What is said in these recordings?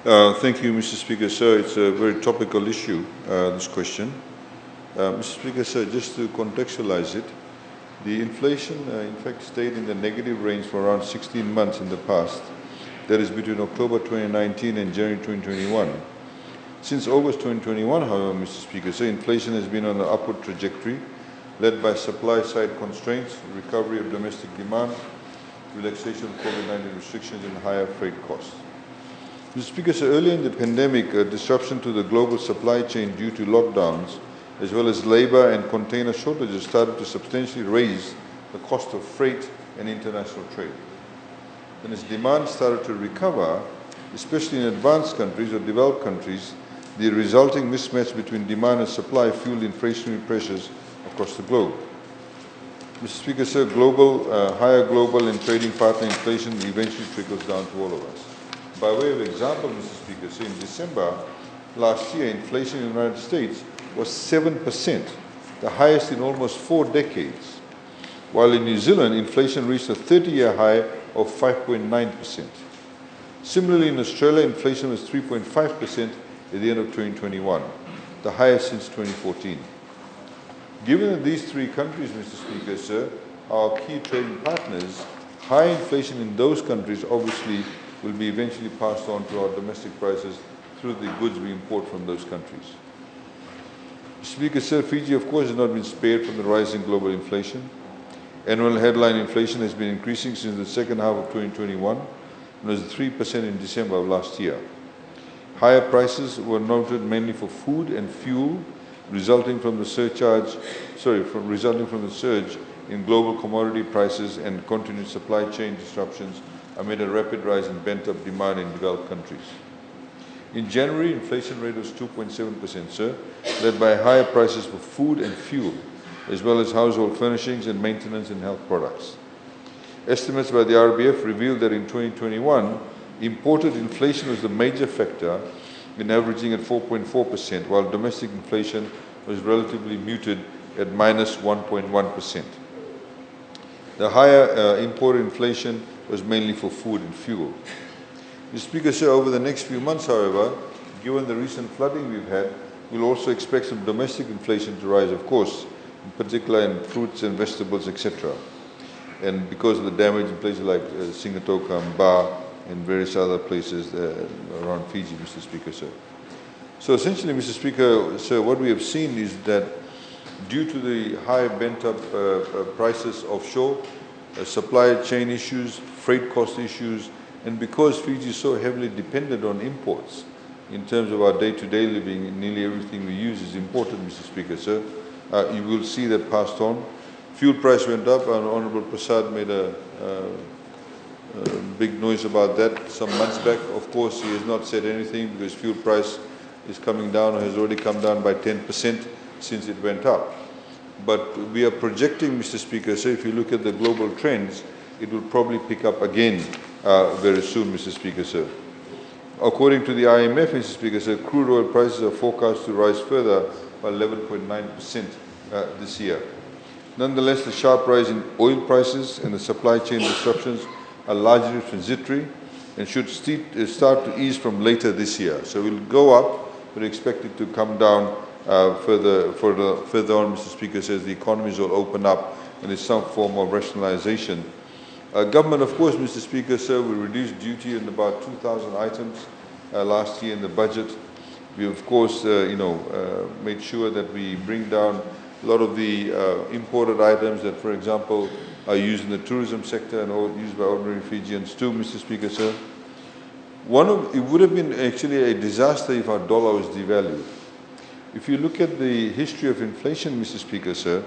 Thank you, Mr. Speaker, sir. It's a very topical issue, this question. Mr. Speaker, sir, just to contextualize it, the inflation, in fact, stayed in the negative range for around 16 months in the past. That is between October 2019 and January 2021. Since August 2021, however, Mr. Speaker, sir, inflation has been on an upward trajectory, led by supply-side constraints, recovery of domestic demand, relaxation of COVID-19 restrictions, and higher freight costs. Mr. Speaker, so earlier in the pandemic, a disruption to the global supply chain due to lockdowns, as well as labor and container shortages, started to substantially raise the cost of freight and international trade. And as demand started to recover, especially in advanced countries or developed countries, the resulting mismatch between demand and supply fueled inflationary pressures across the globe. Mr. Speaker, sir, higher global and trading partner inflation eventually trickles down to all of us. By way of example, Mr. Speaker, so in December last year, inflation in the United States was 7%, the highest in almost 4 decades, while in New Zealand, inflation reached a 30-year high of 5.9%. Similarly, in Australia, inflation was 3.5% at the end of 2021, the highest since 2014. Given that these 3 countries, Mr. Speaker, sir, are our key trading partners, high inflation in those countries obviously will be eventually passed on to our domestic prices through the goods we import from those countries. Mr. Speaker, sir, Fiji, of course, has not been spared from the rise in global inflation. Annual headline inflation has been increasing since the second half of 2021 and was 3% in December of last year. Higher prices were noted mainly for food and fuel, resulting from the surge in global commodity prices and continued supply chain disruptions amid a rapid rise in pent-up demand in developed countries. In January, inflation rate was 2.7%, sir, led by higher prices for food and fuel, as well as household furnishings and maintenance and health products. Estimates by the RBF revealed that in 2021, imported inflation was the major factor in averaging at 4.4%, while domestic inflation was relatively muted at minus 1.1%. The higher imported inflation was mainly for food and fuel. Mr. Speaker, sir, over the next few months, however, given the recent flooding we've had, we'll also expect some domestic inflation to rise, of course, in particular in fruits and vegetables, etc. And because of the damage in places like Singatoka and Ba and various other places around Fiji, Mr. Speaker, sir. So essentially, Mr. Speaker, sir, what we have seen is that due to the high bent-up prices offshore, supply chain issues, freight cost issues, and because Fiji is so heavily dependent on imports in terms of our day-to-day living, nearly everything we use is imported, Mr. Speaker, sir. You will see that passed on. Fuel price went up, and Honourable Prasad made a big noise about that some months back. Of course, he has not said anything because fuel price is coming down or has already come down by 10% since it went up. But we are projecting, Mr. Speaker, so if you look at the global trends, it will probably pick up again very soon, Mr. Speaker, sir. According to the IMF, Mr. Speaker, sir, crude oil prices are forecast to rise further by 11.9% this year. Nonetheless, the sharp rise in oil prices and the supply chain disruptions are largely transitory and should start to ease from later this year. So it will go up, but expect it to come down further on, Mr. Speaker, says the economies will open up and there's some form of rationalization. Government, of course, Mr. Speaker, sir, will reduce duty on about 2,000 items last year in the budget. We, of course, made sure that we bring down a lot of the imported items that, for example, are used in the tourism sector and used by ordinary Fijians too, Mr. Speaker, sir. It would have been actually a disaster if our dollar was devalued. If you look at the history of inflation, Mr. Speaker, sir,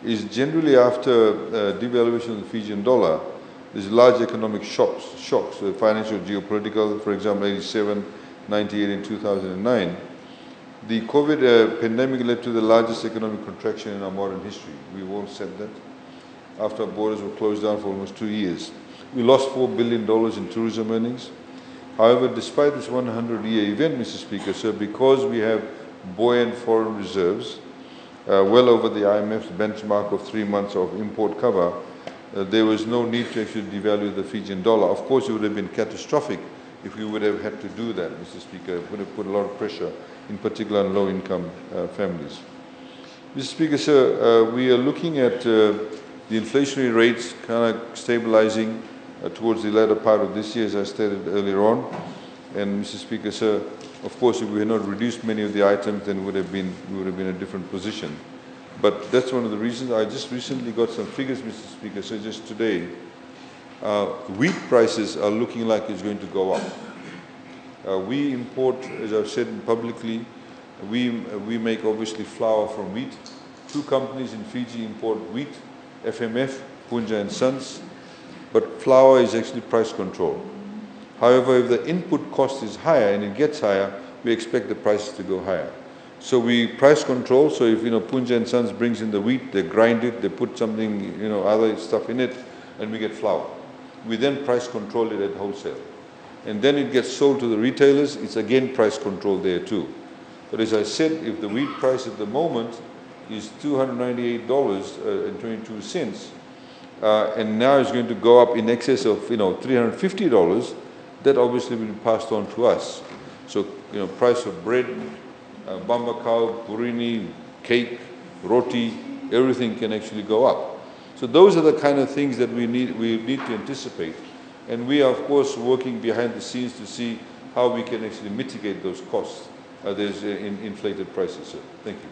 is generally after devaluation of the Fijian dollar, there's large economic shocks, so financial, geopolitical, for example, 87, 98 and 2009. The COVID pandemic led to the largest economic contraction in our modern history. We've all said that. After our borders were closed down for almost 2 years. We lost $4 billion in tourism earnings. However, despite this 100-year event, Mr. Speaker, sir, because we have buoyant foreign reserves, well over the IMF's benchmark of 3 months of import cover, there was no need to actually devalue the Fijian dollar. Of course, it would have been catastrophic if we would have had to do that, Mr. Speaker. It would have put a lot of pressure, in particular on low-income families. Mr. Speaker, sir, we are looking at the inflationary rates kind of stabilizing towards the latter part of this year, as I stated earlier on. And Mr. Speaker, sir, of course, if we had not reduced many of the items, then we would have been in a different position. But that's one of the reasons. I just recently got some figures, Mr. Speaker, so just today. Wheat prices are looking like it's going to go up. We import, as I've said publicly, we make obviously flour from wheat. 2 companies in Fiji import wheat, FMF, Punja and Sons, but flour is actually price controlled. However, if the input cost is higher and it gets higher, we expect the prices to go higher. So we price control, so if Punja and Sons brings in the wheat, they grind it, they put something, other stuff in it, and we get flour. We then price control it at wholesale. And then it gets sold to the retailers, it's again price control there too. But as I said, if the wheat price at the moment is $298.22, and now it's going to go up in excess of $350, that obviously will be passed on to us. So price of bread, bambakau, purini, cake, roti, everything can actually go up. So those are the kind of things that we need to anticipate. And we are, of course, working behind the scenes to see how we can actually mitigate those costs. There's inflated prices, sir. Thank you.